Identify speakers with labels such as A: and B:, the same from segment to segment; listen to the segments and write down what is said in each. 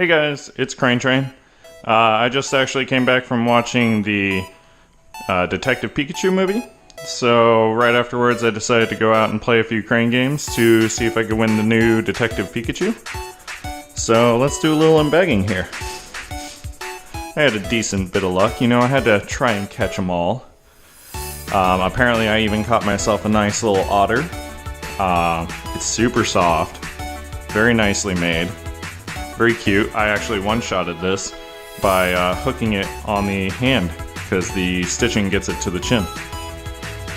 A: Hey guys, it's Cranetrain. I just actually came back from watching the Detective Pikachu movie. So right afterwards I decided to go out and play a few Crane games to see if I could win the new Detective Pikachu. So let's do a little unbagging here. I had a decent bit of luck, I had to try and catch them all. Apparently I even caught myself a nice little otter. It's super soft, very nicely made, very cute. I actually one-shotted this by hooking it on the hand because the stitching gets it to the chin.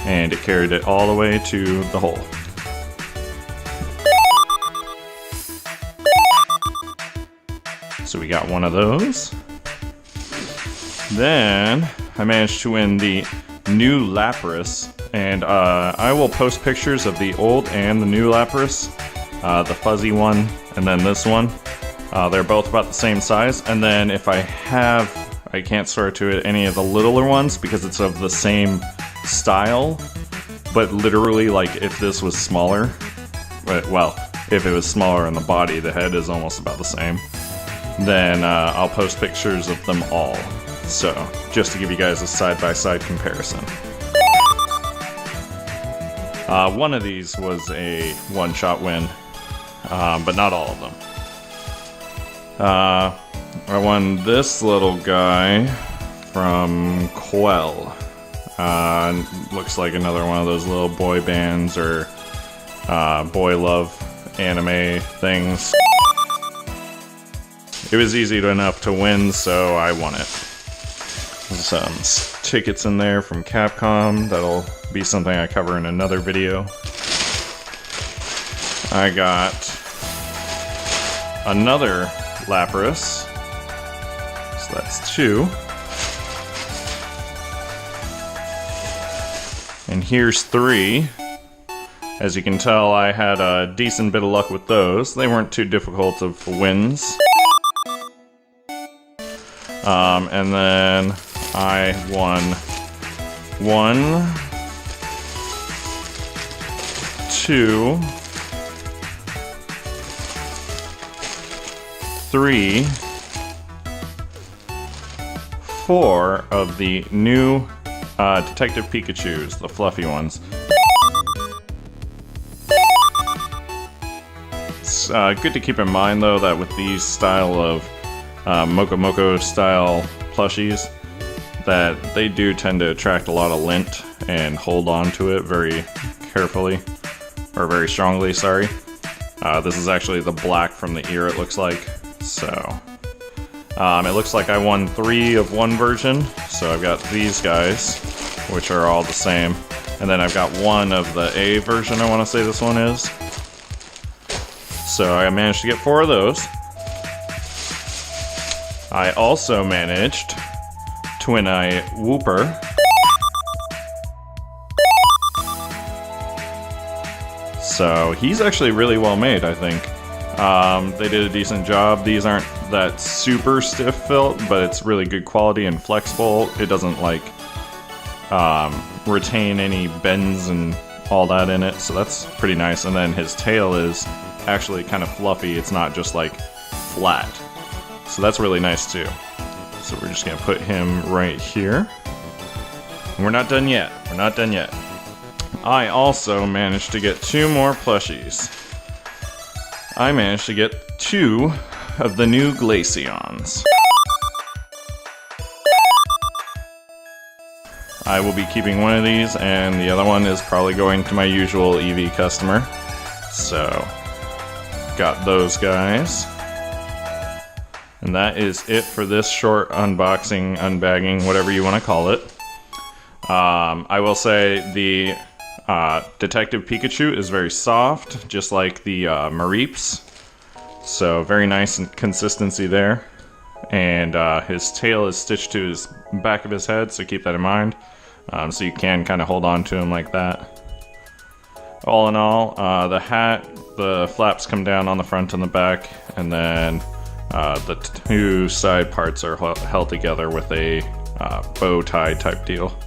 A: And it carried it all the way to the hole. So we got one of those. Then I managed to win the new Lapras, and I will post pictures of the old and the new Lapras, the fuzzy one and then this one. They're both about the same size, and then if I can't sort to it any of the littler ones because it's of the same style, but literally like if this was smaller, if it was smaller in the body, the head is almost about the same, then I'll post pictures of them all. So, just to give you guys a side-by-side comparison. One of these was a one-shot win, but not all of them. I won this little guy from Quell. Looks like another one of those little boy bands or boy love anime things. It was easy enough to win, so I won it. Some tickets in there from Capcom. That'll be something I cover in another video. I got another Lapras. So that's 2. And here's 3. As you can tell, I had a decent bit of luck with those. They weren't too difficult of wins. And then I won 1, 2, 3, 4 of the new Detective Pikachus, the fluffy ones. It's good to keep in mind though that with these style of Moco Moco style plushies, that they do tend to attract a lot of lint and hold on to it very carefully, or very strongly, sorry. This is actually the black from the ear, it looks like. So, it looks like I won 3 of one version, so I've got these guys, which are all the same. And then I've got 1 of the A version, I want to say this one is. So I managed to get 4 of those. I also managed to win a Wooper. So he's actually really well made, I think. They did a decent job. These aren't that super stiff felt, but it's really good quality and flexible. It doesn't like retain any bends and all that in it, so that's pretty nice. And then his tail is actually kind of fluffy. It's not just like flat. So that's really nice too. So we're just gonna put him right here. And we're not done yet. We're not done yet. I also managed to get 2 more plushies. I managed to get 2 of the new Glaceons. I will be keeping one of these, and the other one is probably going to my usual EV customer. So, got those guys. And that is it for this short unboxing, unbagging, whatever you want to call it. I will say the Detective Pikachu is very soft, just like the Mareeps. So very nice consistency there. And his tail is stitched to his back of his head, so keep that in mind. So you can kind of hold on to him like that. All in all, the hat, the flaps come down on the front and the back, and then the 2 side parts are held together with a bow tie type deal.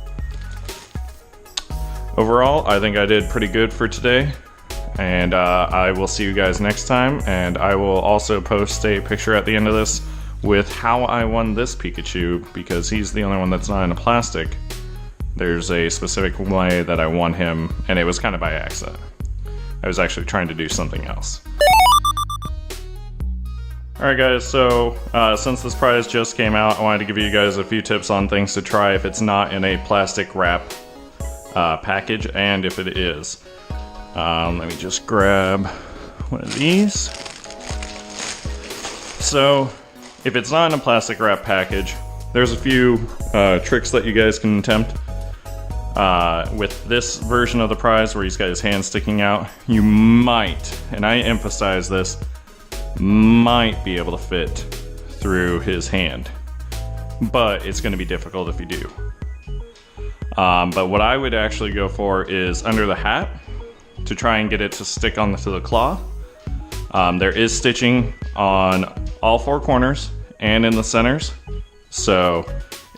A: Overall, I think I did pretty good for today. And I will see you guys next time, and I will also post a picture at the end of this with how I won this Pikachu, because he's the only one that's not in a plastic. There's a specific way that I won him, and it was kind of by accident. I was actually trying to do something else. Alright guys, so since this prize just came out, I wanted to give you guys a few tips on things to try if it's not in a plastic wrap package, and if it is. Let me just grab one of these. So, if it's not in a plastic wrap package, there's a few tricks that you guys can attempt. With this version of the prize where he's got his hand sticking out, you might, and I emphasize this, might be able to fit through his hand. But it's going to be difficult if you do. But what I would actually go for is under the hat, to try and get it to stick onto the claw. There is stitching on all four corners and in the centers, so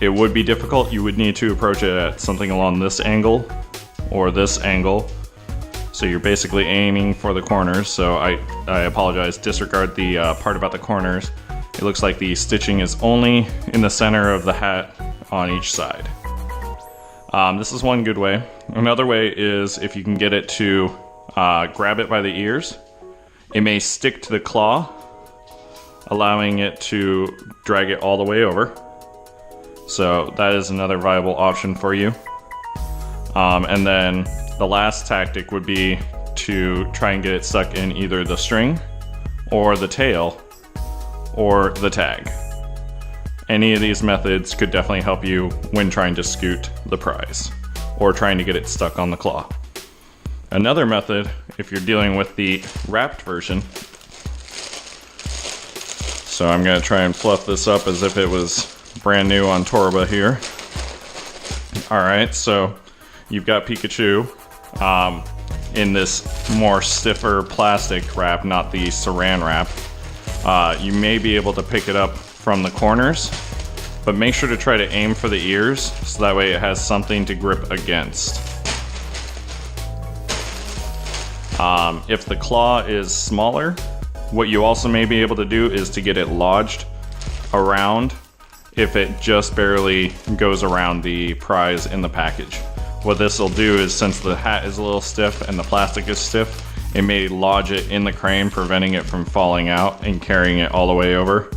A: it would be difficult. You would need to approach it at something along this angle or this angle. So you're basically aiming for the corners, so I apologize, disregard the part about the corners. It looks like the stitching is only in the center of the hat on each side. This is one good way. Another way is if you can get it to grab it by the ears. It may stick to the claw, allowing it to drag it all the way over. So that is another viable option for you. And then the last tactic would be to try and get it stuck in either the string, or the tail, or the tag. Any of these methods could definitely help you when trying to scoot the prize, or trying to get it stuck on the claw. Another method, if you're dealing with the wrapped version, so I'm going to try and fluff this up as if it was brand new on Torba here. Alright, so you've got Pikachu in this more stiffer plastic wrap, not the saran wrap. You may be able to pick it up from the corners, but make sure to try to aim for the ears, so that way it has something to grip against. If the claw is smaller, what you also may be able to do is to get it lodged around if it just barely goes around the prize in the package. What this will do is, since the hat is a little stiff and the plastic is stiff, it may lodge it in the crane, preventing it from falling out and carrying it all the way over.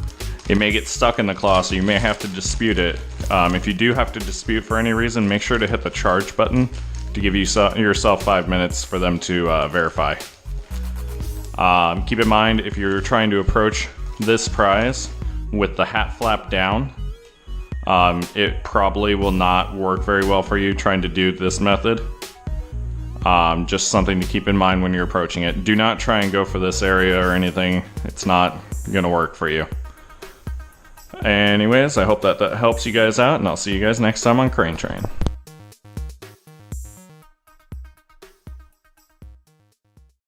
A: It may get stuck in the claw, so you may have to dispute it. If you do have to dispute for any reason, make sure to hit the charge button to give yourself 5 minutes for them to verify. Keep in mind, if you're trying to approach this prize with the hat flap down, it probably will not work very well for you trying to do this method. Just something to keep in mind when you're approaching it. Do not try and go for this area or anything. It's not gonna work for you. Anyways, I hope that helps you guys out, and I'll see you guys next time on Cranetrain.